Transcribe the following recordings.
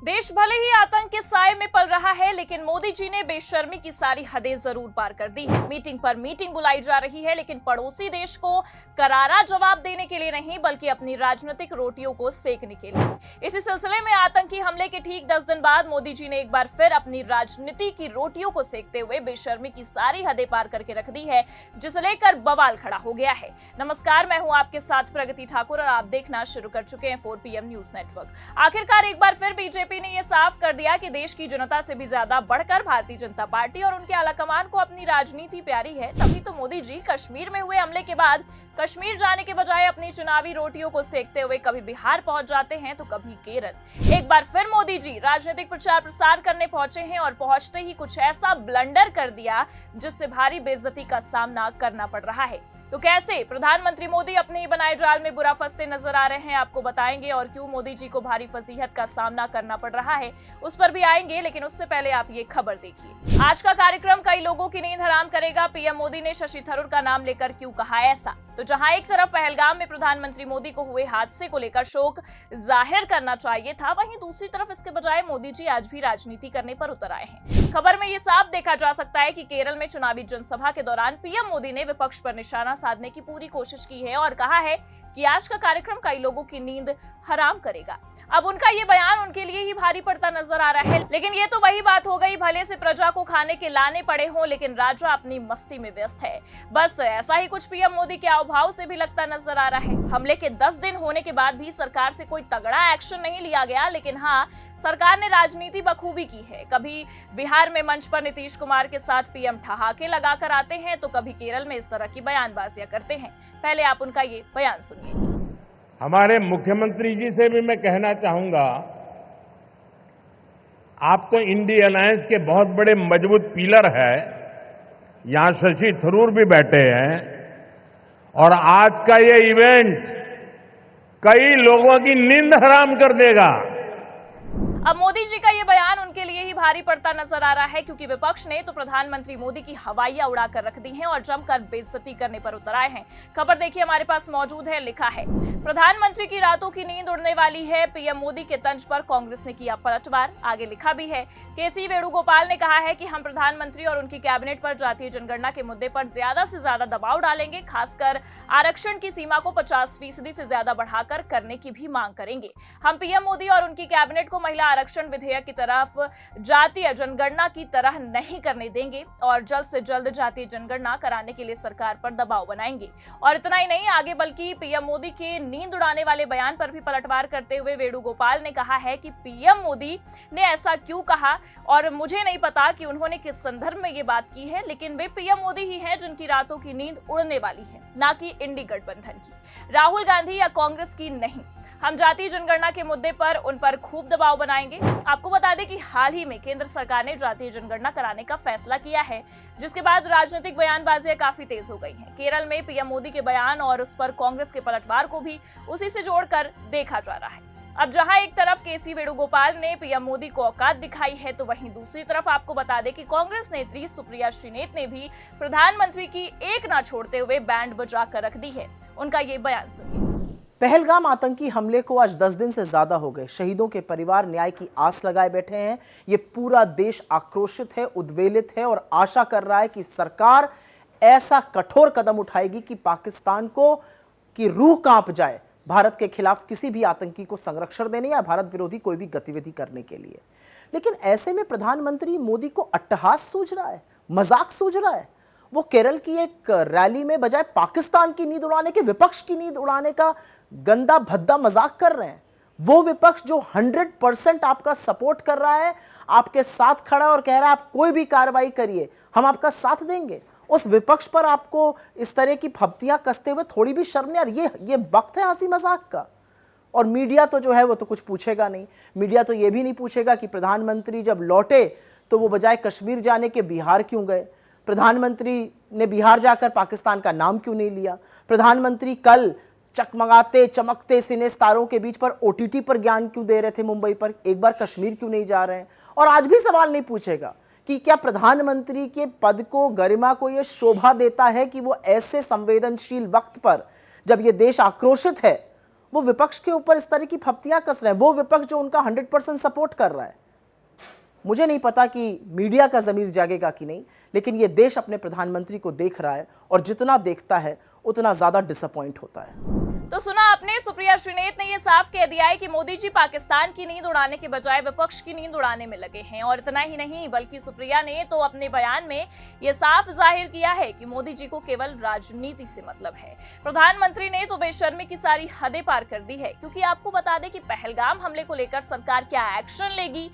देश भले ही आतंक के साए में पल रहा है, लेकिन मोदी जी ने बेशर्मी की सारी हदें जरूर पार कर दी है। मीटिंग पर मीटिंग बुलाई जा रही है, लेकिन पड़ोसी देश को करारा जवाब देने के लिए नहीं, बल्कि अपनी राजनीतिक रोटियों को सेकने के लिए। इसी सिलसिले में आतंकी हमले के ठीक 10 दिन बाद मोदी जी ने एक बार फिर अपनी राजनीति की रोटियों को सेकते हुए बेशर्मी की सारी हदें पार करके रख दी है, जिसे लेकर बवाल खड़ा हो गया है। नमस्कार, मैं हूं आपके साथ प्रगति ठाकुर और आप देखना शुरू कर चुके हैं 4 PM न्यूज नेटवर्क। आखिरकार एक बार फिर बीजेपी ने यह साफ कर दिया कि देश की जनता से भी ज्यादा बढ़कर भारतीय जनता पार्टी और उनके आलाकमान को अपनी राजनीति प्यारी है। तभी तो मोदी जी कश्मीर में हुए हमले के बाद कश्मीर जाने के बजाय अपनी चुनावी रोटियों को सेकते हुए कभी बिहार पहुंच जाते हैं तो कभी केरल। एक बार फिर मोदी जी राजनीतिक प्रचार प्रसार करने पहुंचे हैं और पहुंचते ही कुछ ऐसा ब्लंडर कर दिया जिससे भारी बेइज्जती का सामना करना पड़ रहा है। तो कैसे प्रधानमंत्री मोदी अपने ही बनाए जाल में बुरा फंसते नजर आ रहे हैं, आपको बताएंगे। और क्यों मोदी जी को भारी फजीहत का सामना करना पड़ रहा है, उस पर भी आएंगे। लेकिन उससे पहले आप ये खबर देखिए। आज का कार्यक्रम कई लोगों की नींद हराम करेगा। पीएम मोदी ने शशि थरूर का नाम लेकर क्यों कहा ऐसा? तो जहां एक तरफ पहलगाम में प्रधानमंत्री मोदी को हुए हादसे को लेकर शोक जाहिर करना चाहिए था, वहीं दूसरी तरफ इसके बजाय मोदी जी आज भी राजनीति करने पर उतर आए हैं। खबर में ये साफ देखा जा सकता है कि केरल में चुनावी जनसभा के दौरान पीएम मोदी ने विपक्ष पर निशाना साधने की पूरी कोशिश की है और कहा है कि आज का कार्यक्रम कई लोगों की नींद हराम करेगा। अब उनका ये बयान उनके लिए ही भारी पड़ता नजर आ रहा है, लेकिन ये तो वही बात हो गई, भले से प्रजा को खाने के लाने पड़े हों, लेकिन राजा अपनी मस्ती में व्यस्त है। बस ऐसा ही कुछ पीएम मोदी के हाव-भाव से भी लगता नजर आ रहा है। हमले के 10 दिन होने के बाद भी सरकार से कोई तगड़ा एक्शन नहीं लिया गया, लेकिन हाँ, सरकार ने राजनीति बखूबी की है। कभी बिहार में मंच पर नीतीश कुमार के साथ पीएम ठहाके लगाकर आते हैं, तो कभी केरल में इस तरह की बयानबाजियां करते हैं। पहले आप उनका ये बयान सुनिए। हमारे मुख्यमंत्री जी से भी मैं कहना चाहूंगा, आप तो इंडिया अलायंस के बहुत बड़े मजबूत पिलर है। यहां शशि थरूर भी बैठे हैं और आज का ये इवेंट कई लोगों की नींद हराम कर देगा। अब मोदी जी का ये बयान उनके लिए ही भारी पड़ता नजर आ रहा है, क्योंकि विपक्ष ने तो प्रधानमंत्री मोदी की हवाइयां उड़ाकर रख दी हैं और जमकर बेइज्जती करने पर उतर आए हैं। खबर देखिए, हमारे पास मौजूद है। लिखा है, प्रधानमंत्री की रातों की नींद उड़ने वाली है, पीएम मोदी के तंज पर कांग्रेस ने किया पलटवार। आगे लिखा भी है, केसी वेणुगोपाल ने कहा है कि हम प्रधानमंत्री और उनकी कैबिनेट पर जातीय जनगणना के मुद्दे पर ज्यादा से ज्यादा दबाव डालेंगे, खासकर आरक्षण की सीमा को 50% से ज्यादा बढ़ाकर करने की भी मांग करेंगे। हम पीएम मोदी और उनकी कैबिनेट को महिला आरक्षण विधेयक की तरफ जातीय जनगणना की तरह नहीं करने देंगे और जल्द से जल्द जातीय जनगणना कराने के लिए सरकार पर दबाव बनाएंगे। और इतना ही नहीं, आगे बल्कि पीएम मोदी के नींद उड़ाने वाले बयान पर भी पलटवार करते हुए वेणुगोपाल ने कहा है कि पीएम मोदी ने ऐसा क्यों कहा और मुझे नहीं पता कि उन्होंने किस संदर्भ में ये बात की है, लेकिन वे पीएम मोदी ही हैं जिनकी रातों की नींद उड़ने वाली है, ना कि इंडी गठबंधन की, राहुल गांधी या कांग्रेस की नहीं। हम जातीय जनगणना के मुद्दे पर उन पर खूब दबाव बनाएंगे। आपको बता दें कि हाल ही में केंद्र सरकार ने जातीय जनगणना कराने का फैसला किया है, जिसके बाद राजनीतिक बयानबाजियां काफी तेज हो गई हैं। केरल में पीएम मोदी के बयान और उस पर कांग्रेस के पलटवार को भी उसी से जोड़कर देखा जा रहा है। अब जहां एक तरफ केसी वेणुगोपाल ने पीएम मोदी को औकात दिखाई है, तो वहीं दूसरी तरफ आपको बता दें कि कांग्रेस नेत्री सुप्रिया श्रीनेत ने भी प्रधानमंत्री की एक ना छोड़ते हुए बैंड बजा कर रख दी है। उनका ये बयान सुनिए। पहलगाम आतंकी हमले को आज 10 दिन से ज्यादा हो गए। शहीदों के परिवार न्याय की आस लगाए बैठे हैं। ये पूरा देश आक्रोशित है, उद्वेलित है और आशा कर रहा है कि सरकार ऐसा कठोर कदम उठाएगी कि पाकिस्तान को की रूह कांप जाए भारत के खिलाफ किसी भी आतंकी को संरक्षण देने या भारत विरोधी कोई भी गतिविधि करने के लिए। लेकिन ऐसे में प्रधानमंत्री मोदी को अट्टहास सूझ रहा है, मजाक सूझ रहा है। वो केरल की एक रैली में बजाय पाकिस्तान की नींद उड़ाने के विपक्ष की नींद उड़ाने का गंदा भद्दा मजाक कर रहे हैं। वो विपक्ष जो 100% आपका सपोर्ट कर रहा है, आपके साथ खड़ा और कह रहा है आप कोई भी कार्रवाई करिए, हम आपका साथ देंगे, उस विपक्ष पर आपको इस तरह की फप्तियां कसते हुए थोड़ी भी शर्म नहीं आ रही? ये वक्त है हंसी मजाक का। और मीडिया तो जो है वो तो कुछ पूछेगा नहीं। मीडिया तो ये भी नहीं पूछेगा कि प्रधानमंत्री जब लौटे तो वो बजाय कश्मीर जाने के बिहार क्यों गए, प्रधानमंत्री ने बिहार जाकर पाकिस्तान का नाम क्यों नहीं लिया, प्रधानमंत्री कल चकमगाते चमकते सिने सितारों के बीच पर ओटीटी पर ज्ञान क्यों दे रहे थे मुंबई पर, एक बार कश्मीर क्यों नहीं जा रहे हैं। और आज भी सवाल नहीं पूछेगा कि क्या प्रधानमंत्री के पद को, गरिमा को यह शोभा देता है कि वो ऐसे संवेदनशील वक्त पर, जब ये देश आक्रोशित है वो विपक्ष के ऊपर इस तरह की फप्तियां कस रहे हैं, वो विपक्ष जो उनका 100% सपोर्ट कर रहा है। मुझे नहीं पता कि मीडिया का ज़मीर जागेगा कि नहीं, लेकिन ये देश अपने प्रधानमंत्री को देख रहा है और जितना देखता है उतना ज़्यादा डिसअपॉइंट होता है। तो सुना आपने, सुप्रिया श्रीनेत ने यह साफ कह दिया है कि मोदी जी पाकिस्तान की नींद उड़ाने के बजाय विपक्ष की नींद उड़ाने में लगे हैं। और इतना ही नहीं, बल्कि सुप्रिया ने तो अपने बयान में यह साफ जाहिर किया है कि मोदी जी को केवल राजनीति से मतलब है। प्रधानमंत्री ने तो बेशर्मी की सारी हदें पार कर दी है, क्योंकि आपको बता दें कि पहलगाम हमले को लेकर सरकार क्या एक्शन लेगी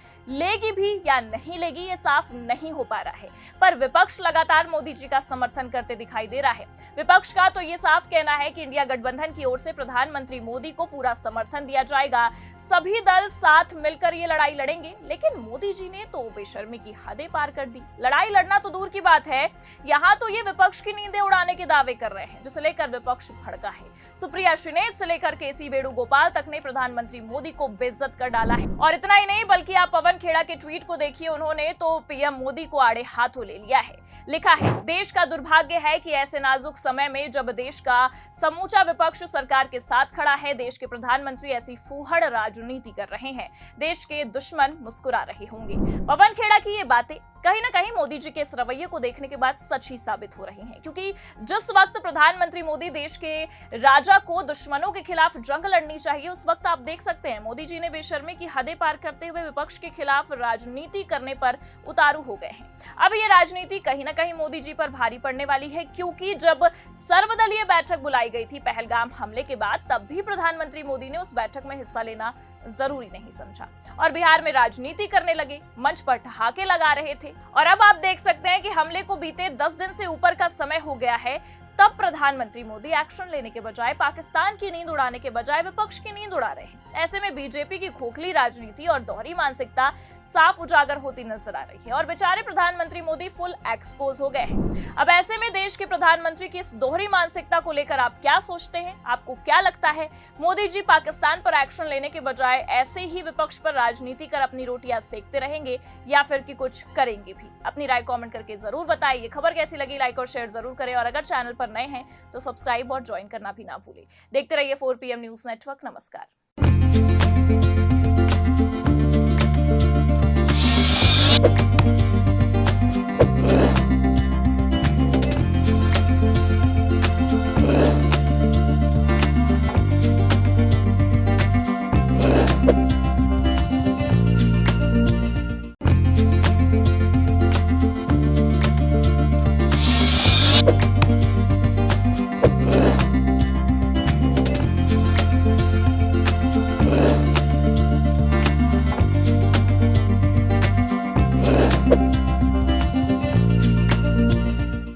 भी या नहीं लेगी, ये साफ नहीं हो पा रहा है। पर विपक्ष लगातार मोदी जी का समर्थन करते दिखाई दे रहा है। विपक्ष का तो ये साफ कहना है कि इंडिया गठबंधन की ओर से प्रधानमंत्री मोदी को पूरा समर्थन दिया जाएगा, सभी दल साथ मिलकर ये लड़ाई लड़ेंगे। लेकिन मोदी जी ने तो बेशर्मी की हदें पार कर दी। लड़ाई लड़ना तो दूर की बात है, यहाँ तो ये विपक्ष की नींदें उड़ाने के दावे कर रहे हैं, जिसे लेकर विपक्ष भड़का है। सुप्रिया श्रीनेत से लेकर केसी वेणुगोपाल तक ने प्रधानमंत्री मोदी को बेइज्जत कर डाला है। और इतना ही नहीं, बल्कि आप पवन खेड़ा के ट्वीट को देखिए, उन्होंने तो पीएम मोदी को आड़े हाथों ले लिया है। लिखा है, देश का दुर्भाग्य है कि ऐसे नाजुक समय में जब देश का समूचा विपक्ष सरकार के साथ खड़ा है, देश के प्रधानमंत्री ऐसी फूहड़ राजनीति कर रहे हैं। देश के दुश्मन मुस्कुरा रहे होंगे। पवन खेड़ा की ये बातें कहीं ना कहीं मोदी जी के इस रवैये को देखने के बाद सच ही साबित हो रही हैं, क्योंकि जिस वक्त प्रधानमंत्री मोदी देश के राजा को दुश्मनों के खिलाफ जंग लड़नी चाहिए, उस वक्त आप देख सकते हैं मोदी जी ने बेशर्मी की हदें पार करते हुए विपक्ष के खिलाफ राजनीति करने पर उतारू हो गए हैं। अब ये राजनीति कहीं ना कहीं मोदी जी पर भारी पड़ने वाली है, क्योंकि जब सर्वदलीय बैठक बुलाई गई थी पहलगाम हमले के बाद, तब भी प्रधानमंत्री मोदी ने उस बैठक में हिस्सा लेना जरूरी नहीं समझा और बिहार में राजनीति करने लगे, मंच पर ठहाके लगा रहे थे। और अब आप देख सकते हैं कि हमले को बीते 10 दिन से ऊपर का समय हो गया है, तब प्रधानमंत्री मोदी एक्शन लेने के बजाय, पाकिस्तान की नींद उड़ाने के बजाय विपक्ष की नींद उड़ा रहे हैं। ऐसे में बीजेपी की खोखली राजनीति और दोहरी मानसिकता साफ उजागर होती नजर आ रही है और बेचारे प्रधानमंत्री मोदी फुल एक्सपोज हो गए हैं। अब ऐसे में देश के प्रधानमंत्री की इस दोहरी मानसिकता को लेकर आप क्या सोचते हैं? आपको क्या लगता है, मोदी जी पाकिस्तान पर एक्शन लेने के बजाय ऐसे ही विपक्ष पर राजनीति कर अपनी रोटियां सेकते रहेंगे या फिर कि कुछ करेंगे भी? अपनी राय कमेंट करके जरूर बताइए। खबर कैसी लगी लाइक और शेयर जरूर करें और अगर चैनल पर नए हैं तो सब्सक्राइब और ज्वाइन करना भी ना भूलें। देखते रहिए 4 PM न्यूज नेटवर्क। नमस्कार।